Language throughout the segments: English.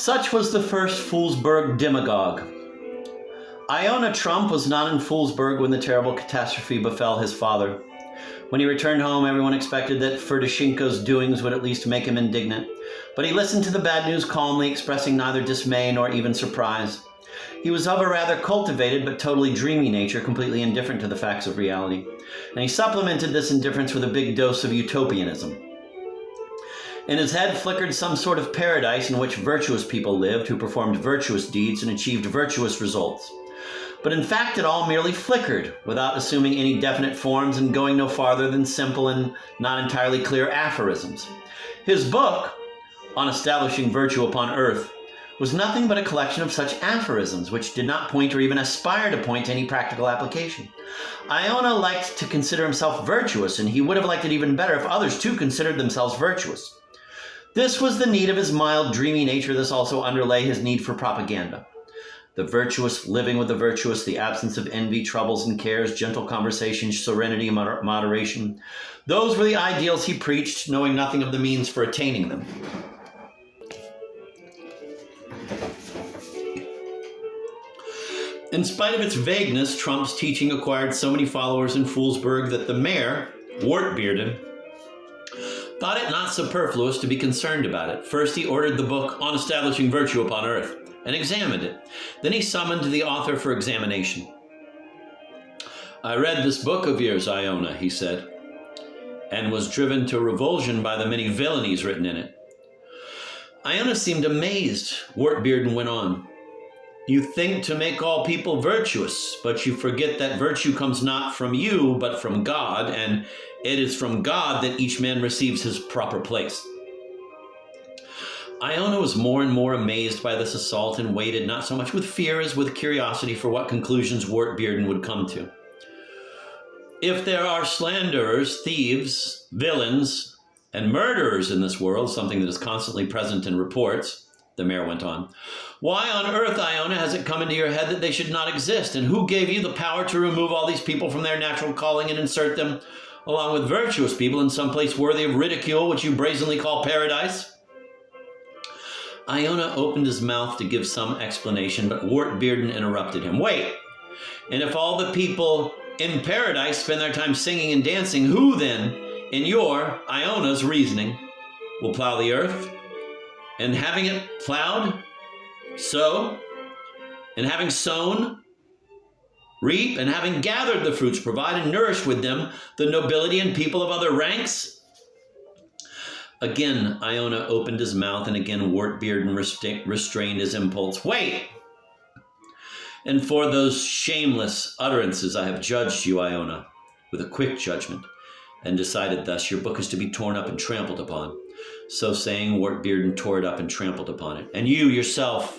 Such was the first Foolsburg demagogue. Iona Trump was not in Foolsburg when the terrible catastrophe befell his father. When he returned home, everyone expected that Ferdishenko's doings would at least make him indignant. But he listened to the bad news calmly, expressing neither dismay nor even surprise. He was of a rather cultivated but totally dreamy nature, completely indifferent to the facts of reality. And he supplemented this indifference with a big dose of utopianism. In his head flickered some sort of paradise in which virtuous people lived who performed virtuous deeds and achieved virtuous results. But in fact, it all merely flickered, without assuming any definite forms and going no farther than simple and not entirely clear aphorisms. His book, On Establishing Virtue Upon Earth, was nothing but a collection of such aphorisms, which did not point or even aspire to point to any practical application. Iona liked to consider himself virtuous, and he would have liked it even better if others too considered themselves virtuous. This was the need of his mild, dreamy nature. This also underlay his need for propaganda. The virtuous, living with the virtuous, the absence of envy, troubles and cares, gentle conversation, serenity, moderation. Those were the ideals he preached, knowing nothing of the means for attaining them. In spite of its vagueness, Trump's teaching acquired so many followers in Foolsburg that the mayor, Wartbearden, thought it not superfluous to be concerned about it. First, he ordered the book On Establishing Virtue Upon Earth and examined it. Then he summoned the author for examination. "I read this book of yours, Iona," he said, "and was driven to revulsion by the many villainies written in it." Iona seemed amazed. Wartbearden went on. "You think to make all people virtuous, but you forget that virtue comes not from you, but from God, and it is from God that each man receives his proper place." Iona was more and more amazed by this assault and waited not so much with fear as with curiosity for what conclusions Wartbearden would come to. "If there are slanderers, thieves, villains, and murderers in this world, something that is constantly present in reports," the mayor went on, "why on earth, Iona, has it come into your head that they should not exist? And who gave you the power to remove all these people from their natural calling and insert them, along with virtuous people, in some place worthy of ridicule, which you brazenly call paradise?" Iona opened his mouth to give some explanation, but Wartbearden interrupted him. "Wait, and if all the people in paradise spend their time singing and dancing, who then, in your, Iona's reasoning, will plow the earth? And having it plowed, sow, and having sown, reap, and having gathered the fruits, provide and nourish with them the nobility and people of other ranks?" Again, Iona opened his mouth, and again Wartbearden restrained his impulse. "Wait! And for those shameless utterances I have judged you, Iona, with a quick judgment, and decided thus, your book is to be torn up and trampled upon." So saying, Wartbearden tore it up and trampled upon it. "And you yourself,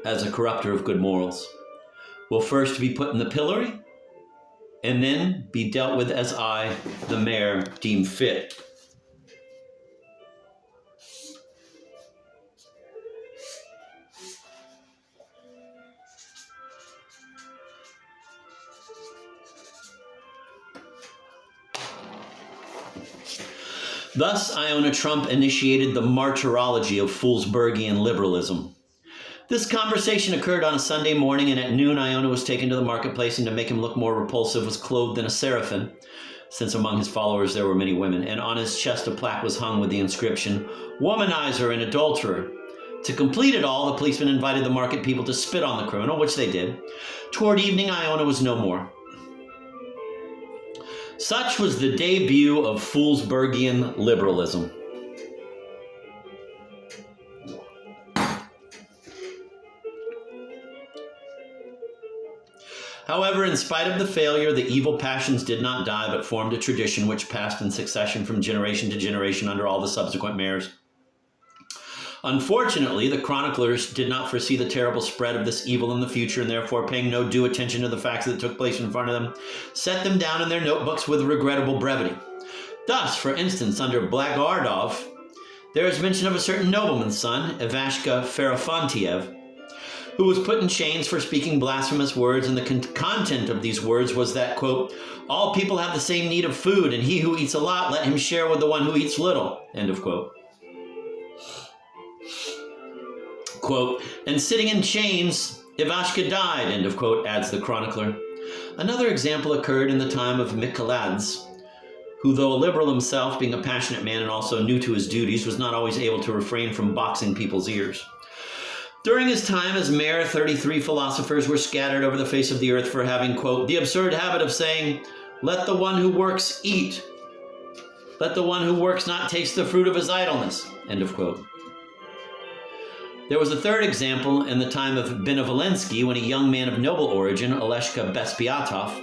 as a corrupter of good morals, will first be put in the pillory, and then be dealt with as I, the mayor, deem fit." Thus, Iona Trump initiated the martyrology of Foolsburgian liberalism. This conversation occurred on a Sunday morning, and at noon Iona was taken to the marketplace, and to make him look more repulsive was clothed in a seraphim, since among his followers there were many women, and on his chest a plaque was hung with the inscription, "Womanizer and adulterer." To complete it all, the policeman invited the market people to spit on the criminal, which they did. Toward evening, Iona was no more. Such was the debut of Foolsburgian liberalism. However, in spite of the failure, the evil passions did not die, but formed a tradition which passed in succession from generation to generation under all the subsequent mayors. Unfortunately, the chroniclers did not foresee the terrible spread of this evil in the future, and therefore, paying no due attention to the facts that took place in front of them, set them down in their notebooks with regrettable brevity. Thus, for instance, under Blagorodov, there is mention of a certain nobleman's son, Ivashka Ferafantiev, who was put in chains for speaking blasphemous words, and the content of these words was that, quote, "all people have the same need of food, and he who eats a lot, let him share with the one who eats little," end of quote. quote, and sitting in chains, Ivashka died, end of quote, adds the chronicler. Another example occurred in the time of Mikoladze, who, though a liberal himself, being a passionate man and also new to his duties, was not always able to refrain from boxing people's ears. During his time as mayor, 33 philosophers were scattered over the face of the earth for having, quote, the absurd habit of saying, let the one who works eat. Let the one who works not taste the fruit of his idleness, end of quote. There was a third example in the time of Benevolensky, when a young man of noble origin, Oleshka Bespiatov,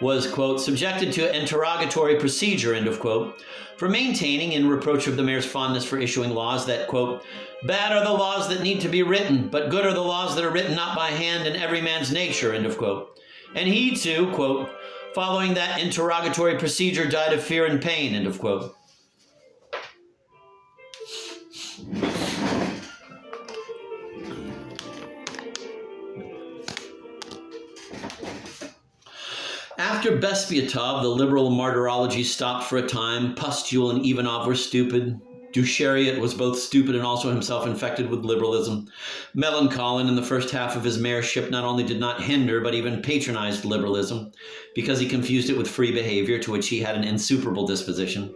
was, quote, subjected to interrogatory procedure, end of quote, for maintaining, in reproach of the mayor's fondness for issuing laws, that, quote, bad are the laws that need to be written, but good are the laws that are written not by hand in every man's nature, end of quote. And he too, quote, following that interrogatory procedure, died of fear and pain, end of quote. After Bespiatov, the liberal martyrology stopped for a time. Pustule and Ivanov were stupid. Duchariot was both stupid and also himself infected with liberalism. Melanchthon, in the first half of his mayorship, not only did not hinder, but even patronized liberalism, because he confused it with free behavior, to which he had an insuperable disposition.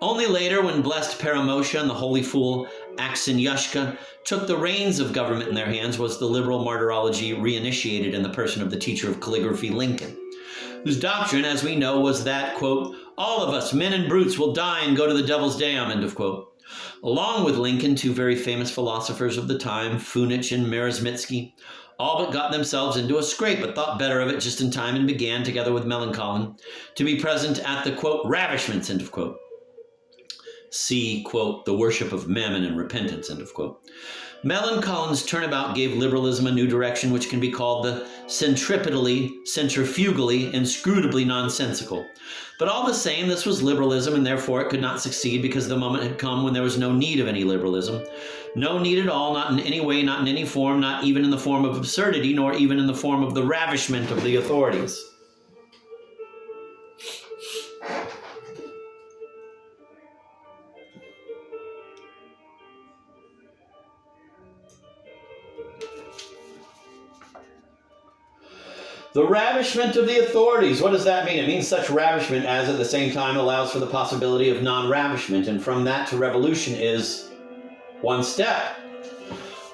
Only later, when blessed Paramosha and the holy fool Aksenyushka took the reins of government in their hands, was the liberal martyrology reinitiated in the person of the teacher of calligraphy, Lincoln, whose doctrine, as we know, was that, quote, all of us, men and brutes, will die and go to the devil's dam, end of quote. Along with Lincoln, two very famous philosophers of the time, Funich and Mierzmitsky, all but got themselves into a scrape, but thought better of it just in time and began, together with Melanchthon, to be present at the, quote, ravishments, end of quote. See, quote, the worship of mammon and repentance, end of quote. Melanchthon's turnabout gave liberalism a new direction, which can be called the centripetally, centrifugally, inscrutably nonsensical. But all the same, this was liberalism, and therefore it could not succeed, because the moment had come when there was no need of any liberalism. No need at all, not in any way, not in any form, not even in the form of absurdity, nor even in the form of the ravishment of the authorities. The ravishment of the authorities. What does that mean? It means such ravishment as at the same time allows for the possibility of non-ravishment. And from that to revolution is one step.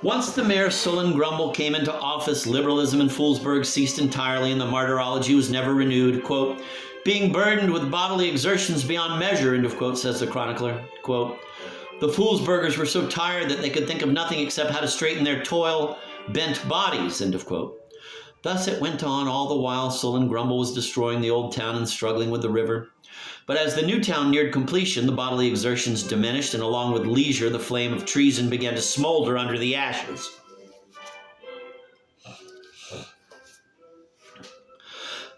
Once the mayor Sullen Grumble came into office, liberalism in Foolsburg ceased entirely and the martyrology was never renewed. Quote, being burdened with bodily exertions beyond measure, end of quote, says the chronicler. Quote, the Foolsburgers were so tired that they could think of nothing except how to straighten their toil-bent bodies, end of quote. Thus it went on all the while Sullen Grumble was destroying the old town and struggling with the river. But as the new town neared completion, the bodily exertions diminished, and along with leisure, the flame of treason began to smolder under the ashes.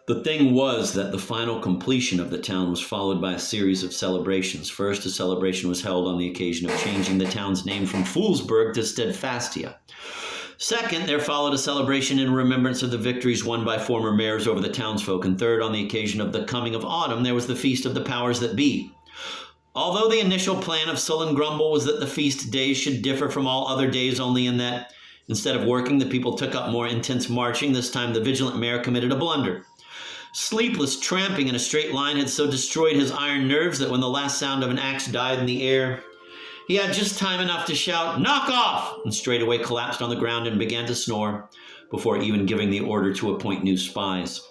The thing was that the final completion of the town was followed by a series of celebrations. First, a celebration was held on the occasion of changing the town's name from Foolsburg to Steadfastia. Second, there followed a celebration in remembrance of the victories won by former mayors over the townsfolk. And third, on the occasion of the coming of autumn, there was the Feast of the Powers That Be. Although the initial plan of Sullen Grumble was that the feast days should differ from all other days only in that, instead of working, the people took up more intense marching, this time the vigilant mayor committed a blunder. Sleepless tramping in a straight line had so destroyed his iron nerves that when the last sound of an axe died in the air, he had just time enough to shout, knock off, and straightway collapsed on the ground and began to snore before even giving the order to appoint new spies.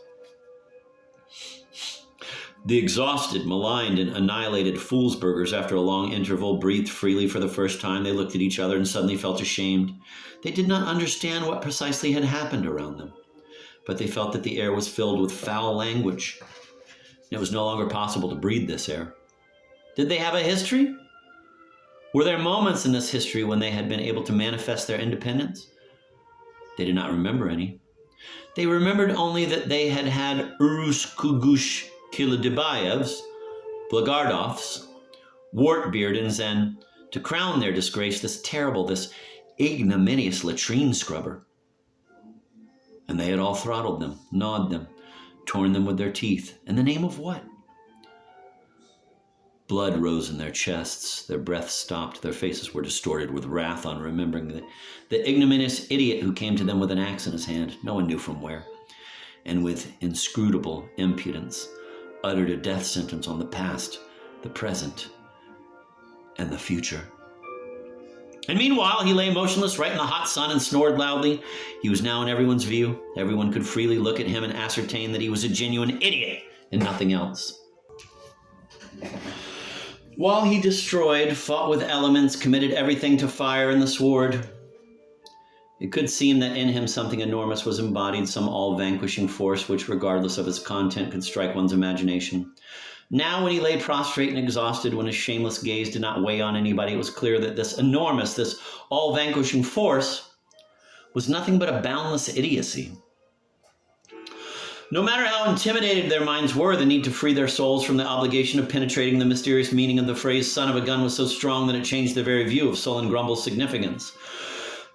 The exhausted, maligned, and annihilated Foolsburgers, after a long interval, breathed freely for the first time. They looked at each other and suddenly felt ashamed. They did not understand what precisely had happened around them, but they felt that the air was filled with foul language. It was no longer possible to breathe this air. Did they have a history? Were there moments in this history when they had been able to manifest their independence? They did not remember any. They remembered only that they had had Urus-Kugush Kilodebayevs, Blagardovs, Wartbeardens, and, to crown their disgrace, this terrible, this ignominious latrine scrubber. And they had all throttled them, gnawed them, torn them with their teeth. In the name of what? Blood rose in their chests, their breath stopped, their faces were distorted with wrath on remembering the ignominious idiot who came to them with an axe in his hand, no one knew from where, and with inscrutable impudence uttered a death sentence on the past, the present, and the future. And meanwhile, he lay motionless right in the hot sun and snored loudly. He was now in everyone's view. Everyone could freely look at him and ascertain that he was a genuine idiot and nothing else. While he destroyed, fought with elements, committed everything to fire and the sword, it could seem that in him something enormous was embodied, some all-vanquishing force which, regardless of its content, could strike one's imagination. Now, when he lay prostrate and exhausted, when his shameless gaze did not weigh on anybody, it was clear that this enormous, this all-vanquishing force was nothing but a boundless idiocy. No matter how intimidated their minds were, the need to free their souls from the obligation of penetrating the mysterious meaning of the phrase son of a gun was so strong that it changed their very view of Sullen Grumble's significance.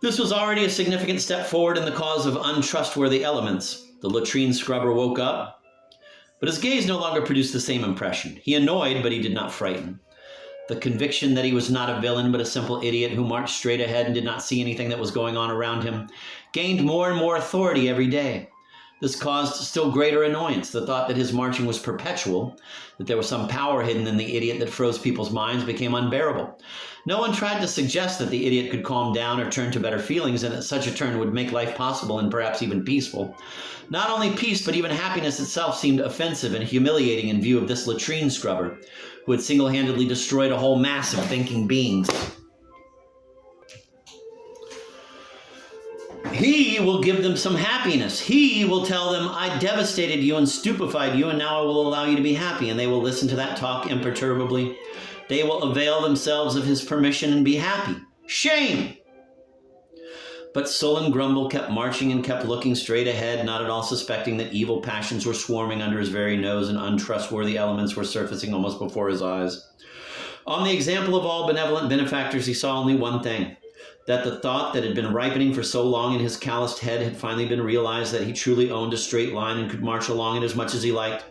This was already a significant step forward in the cause of untrustworthy elements. The latrine scrubber woke up, but his gaze no longer produced the same impression. He annoyed, but he did not frighten. The conviction that he was not a villain, but a simple idiot who marched straight ahead and did not see anything that was going on around him, gained more and more authority every day. This caused still greater annoyance, the thought that his marching was perpetual, that there was some power hidden in the idiot that froze people's minds, became unbearable. No one tried to suggest that the idiot could calm down or turn to better feelings, and that such a turn would make life possible and perhaps even peaceful. Not only peace, but even happiness itself seemed offensive and humiliating in view of this latrine scrubber, who had single-handedly destroyed a whole mass of thinking beings. He will give them some happiness. He will tell them, I devastated you and stupefied you, and now I will allow you to be happy. And they will listen to that talk imperturbably. They will avail themselves of his permission and be happy. Shame! But Sullen Grumble kept marching and kept looking straight ahead, not at all suspecting that evil passions were swarming under his very nose and untrustworthy elements were surfacing almost before his eyes. On the example of all benevolent benefactors, he saw only one thing: that the thought that had been ripening for so long in his calloused head had finally been realized, that he truly owned a straight line and could march along it as much as he liked.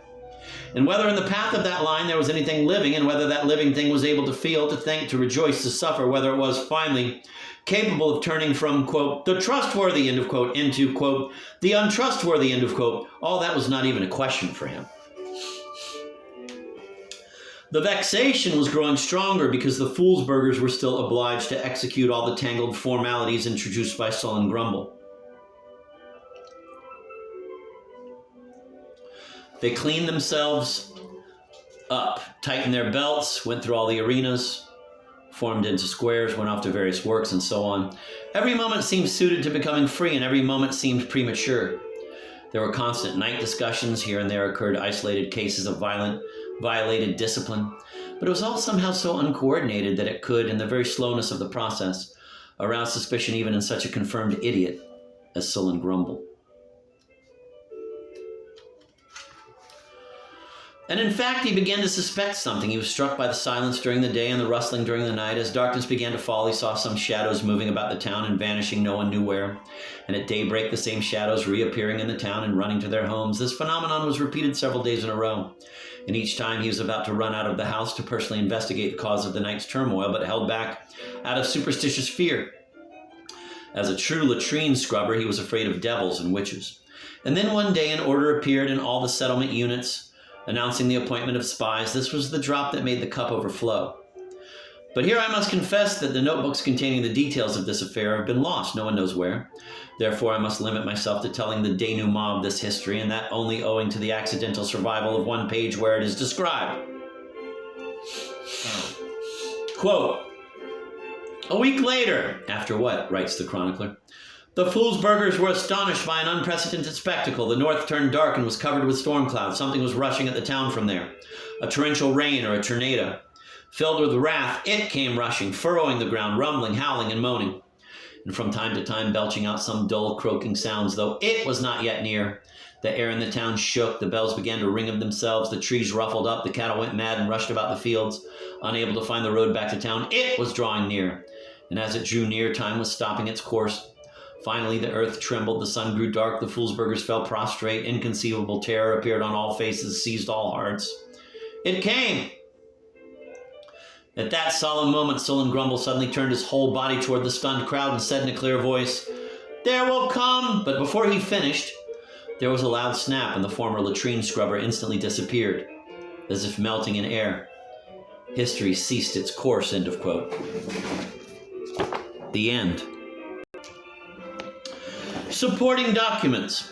And whether in the path of that line there was anything living, and whether that living thing was able to feel, to think, to rejoice, to suffer, whether it was finally capable of turning from, quote, the trustworthy, end of quote, into, quote, the untrustworthy, end of quote, all that was not even a question for him. The vexation was growing stronger because the Foolsburgers were still obliged to execute all the tangled formalities introduced by Sullen Grumble. They cleaned themselves up, tightened their belts, went through all the arenas, formed into squares, went off to various works, and so on. Every moment seemed suited to becoming free, and every moment seemed premature. There were constant night discussions. Here and there occurred isolated cases of violated discipline, but it was all somehow so uncoordinated that it could, in the very slowness of the process, arouse suspicion even in such a confirmed idiot as Sullen Grumble. And in fact, he began to suspect something. He was struck by the silence during the day and the rustling during the night. As darkness began to fall, he saw some shadows moving about the town and vanishing no one knew where. And at daybreak, the same shadows reappearing in the town and running to their homes. This phenomenon was repeated several days in a row. And each time he was about to run out of the house to personally investigate the cause of the night's turmoil, but held back out of superstitious fear. As a true latrine scrubber, he was afraid of devils and witches. And then one day an order appeared in all the settlement units announcing the appointment of spies. This was the drop that made the cup overflow. But here I must confess that the notebooks containing the details of this affair have been lost, no one knows where. Therefore, I must limit myself to telling the denouement of this history, and that only owing to the accidental survival of one page where it is described. Quote, a week later, after what, writes the chronicler, the Foolsburgers were astonished by an unprecedented spectacle. The north turned dark and was covered with storm clouds. Something was rushing at the town from there. A torrential rain or a tornado. Filled with wrath, it came rushing, furrowing the ground, rumbling, howling, and moaning. And from time to time belching out some dull, croaking sounds, though it was not yet near. The air in the town shook. The bells began to ring of themselves. The trees ruffled up. The cattle went mad and rushed about the fields, unable to find the road back to town. It was drawing near. And as it drew near, time was stopping its course. Finally, the earth trembled, the sun grew dark, the Foolsburgers fell prostrate, inconceivable terror appeared on all faces, seized all hearts. It came! At that solemn moment, Sullen Grumble suddenly turned his whole body toward the stunned crowd and said in a clear voice, "There will come!" But before he finished, there was a loud snap and the former latrine scrubber instantly disappeared, as if melting in air. History ceased its course, end of quote. The end. Supporting documents.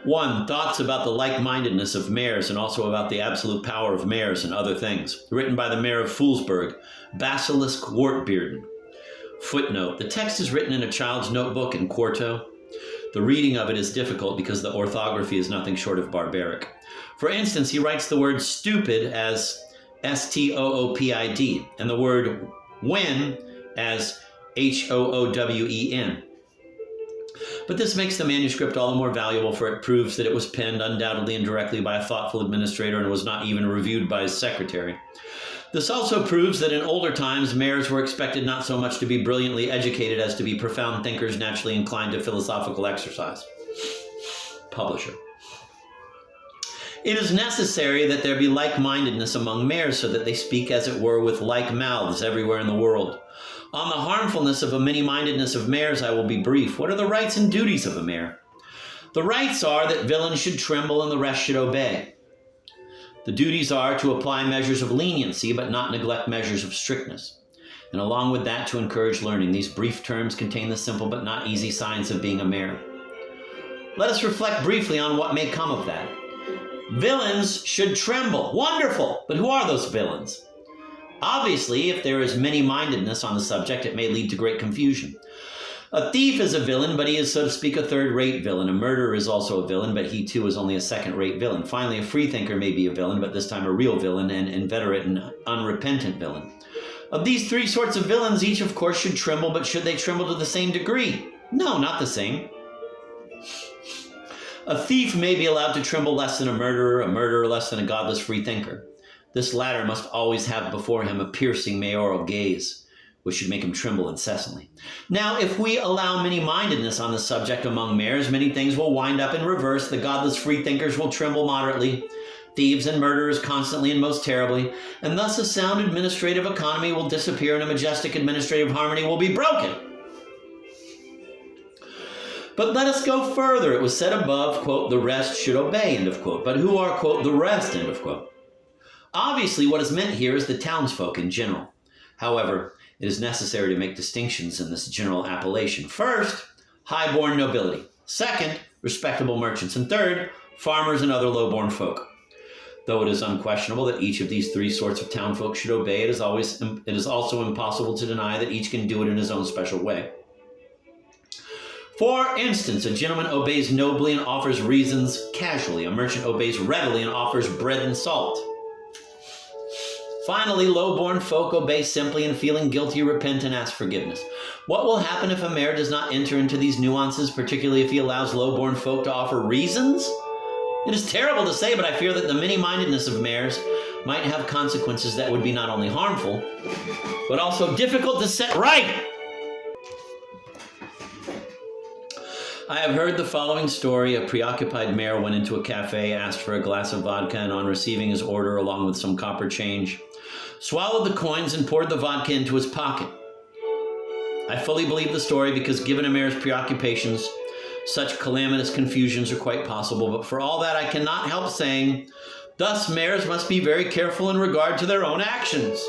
1. Thoughts about the like-mindedness of mayors and also about the absolute power of mayors and other things. Written by the mayor of Foolsburg, Basilisk Wartbearden. Footnote. The text is written in a child's notebook in quarto. The reading of it is difficult because the orthography is nothing short of barbaric. For instance, he writes the word stupid as S-T-O-O-P-I-D and the word when as H-O-O-W-E-N. But this makes the manuscript all the more valuable, for it proves that it was penned undoubtedly and directly by a thoughtful administrator and was not even reviewed by his secretary. This also proves that in older times, mayors were expected not so much to be brilliantly educated as to be profound thinkers naturally inclined to philosophical exercise. Publisher. It is necessary that there be like-mindedness among mayors so that they speak, as it were, with like mouths everywhere in the world. On the harmfulness of a many-mindedness of mayors, I will be brief. What are the rights and duties of a mayor? The rights are that villains should tremble and the rest should obey. The duties are to apply measures of leniency, but not neglect measures of strictness. And along with that, to encourage learning. These brief terms contain the simple but not easy science of being a mayor. Let us reflect briefly on what may come of that. Villains should tremble. Wonderful! But who are those villains? Obviously, if there is many-mindedness on the subject, it may lead to great confusion. A thief is a villain, but he is, so to speak, a third-rate villain. A murderer is also a villain, but he too is only a second-rate villain. Finally, a freethinker may be a villain, but this time a real villain, an inveterate and unrepentant villain. Of these three sorts of villains, each of course should tremble, but should they tremble to the same degree? No, not the same. A thief may be allowed to tremble less than a murderer less than a godless freethinker. This latter must always have before him a piercing mayoral gaze, which should make him tremble incessantly. Now, if we allow many-mindedness on the subject among mayors, many things will wind up in reverse. The godless freethinkers will tremble moderately, thieves and murderers constantly and most terribly, and thus a sound administrative economy will disappear and a majestic administrative harmony will be broken. But let us go further. It was said above, quote, the rest should obey, end of quote. But who are, quote, the rest, end of quote? Obviously, what is meant here is the townsfolk in general. However, it is necessary to make distinctions in this general appellation. First, high-born nobility. Second, respectable merchants. And third, farmers and other low-born folk. Though it is unquestionable that each of these three sorts of townfolk should obey, it is also impossible to deny that each can do it in his own special way. For instance, a gentleman obeys nobly and offers reasons casually. A merchant obeys readily and offers bread and salt. Finally, low-born folk obey simply and feeling guilty, repent and ask forgiveness. What will happen if a mayor does not enter into these nuances, particularly if he allows low-born folk to offer reasons? It is terrible to say, but I fear that the many-mindedness of mayors might have consequences that would be not only harmful, but also difficult to set right. I have heard the following story. A preoccupied mayor went into a cafe, asked for a glass of vodka, and on receiving his order along with some copper change, swallowed the coins and poured the vodka into his pocket. I fully believe the story because given a mayor's preoccupations, such calamitous confusions are quite possible, but for all that I cannot help saying, thus mayors must be very careful in regard to their own actions.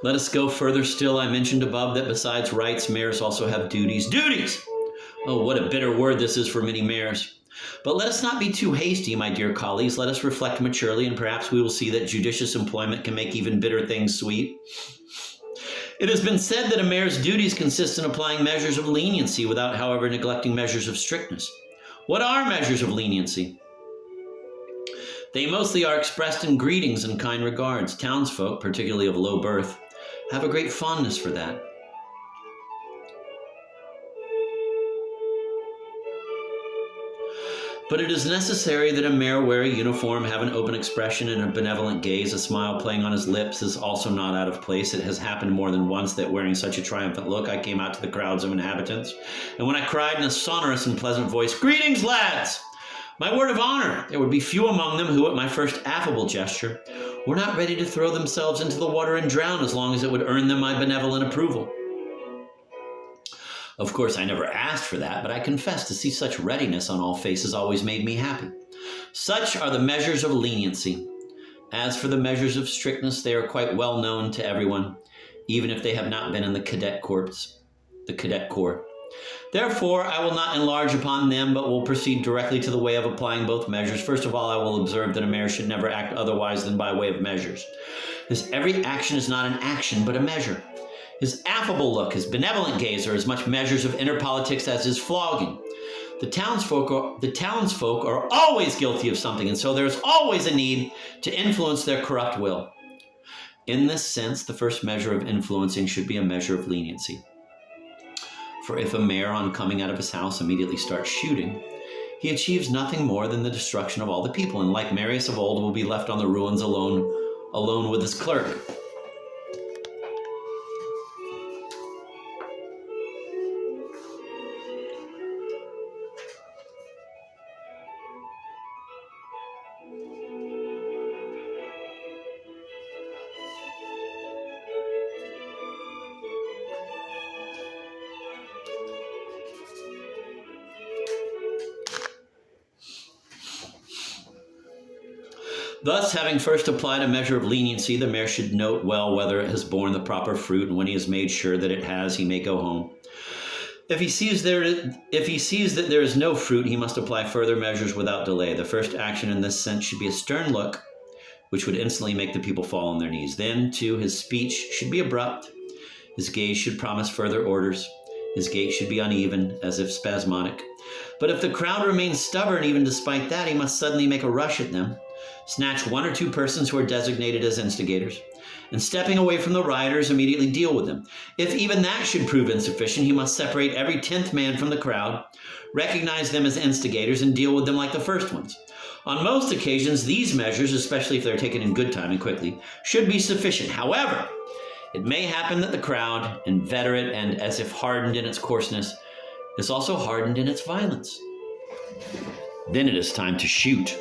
Let us go further still. I mentioned above that besides rights, mayors also have duties. Duties! Oh, what a bitter word this is for many mayors. But let us not be too hasty, my dear colleagues. Let us reflect maturely, and perhaps we will see that judicious employment can make even bitter things sweet. It has been said that a mayor's duties consist in applying measures of leniency without, however, neglecting measures of strictness. What are measures of leniency? They mostly are expressed in greetings and kind regards. Townsfolk, particularly of low birth, have a great fondness for that. But it is necessary that a mayor wear a uniform, have an open expression and a benevolent gaze. A smile playing on his lips is also not out of place. It has happened more than once that wearing such a triumphant look, I came out to the crowds of inhabitants. And when I cried in a sonorous and pleasant voice, "Greetings, lads!" my word of honor, there would be few among them who, at my first affable gesture, were not ready to throw themselves into the water and drown as long as it would earn them my benevolent approval. Of course, I never asked for that, but I confess to see such readiness on all faces always made me happy. Such are the measures of leniency. As for the measures of strictness, they are quite well known to everyone, even if they have not been in the cadet corps. Therefore, I will not enlarge upon them, but will proceed directly to the way of applying both measures. First of all, I will observe that a mayor should never act otherwise than by way of measures. His every action is not an action, but a measure. His affable look, his benevolent gaze are as much measures of inner politics as his flogging. The townsfolk are always guilty of something, and so there is always a need to influence their corrupt will. In this sense, the first measure of influencing should be a measure of leniency. For if a mayor, on coming out of his house, immediately starts shooting, he achieves nothing more than the destruction of all the people, and like Marius of old, will be left on the ruins alone with his clerk. Thus, having first applied a measure of leniency, the mayor should note well whether it has borne the proper fruit, and when he has made sure that it has, he may go home. If he sees that there is no fruit, he must apply further measures without delay. The first action in this sense should be a stern look, which would instantly make the people fall on their knees. Then, too, his speech should be abrupt. His gaze should promise further orders. His gait should be uneven, as if spasmodic. But if the crowd remains stubborn, even despite that, he must suddenly make a rush at them, snatch one or two persons who are designated as instigators, and stepping away from the rioters, immediately deal with them. If even that should prove insufficient, he must separate every 10th man from the crowd, recognize them as instigators, and deal with them like the first ones. On most occasions, these measures, especially if they're taken in good time and quickly, should be sufficient. However, it may happen that the crowd, inveterate and as if hardened in its coarseness, is also hardened in its violence. Then it is time to shoot.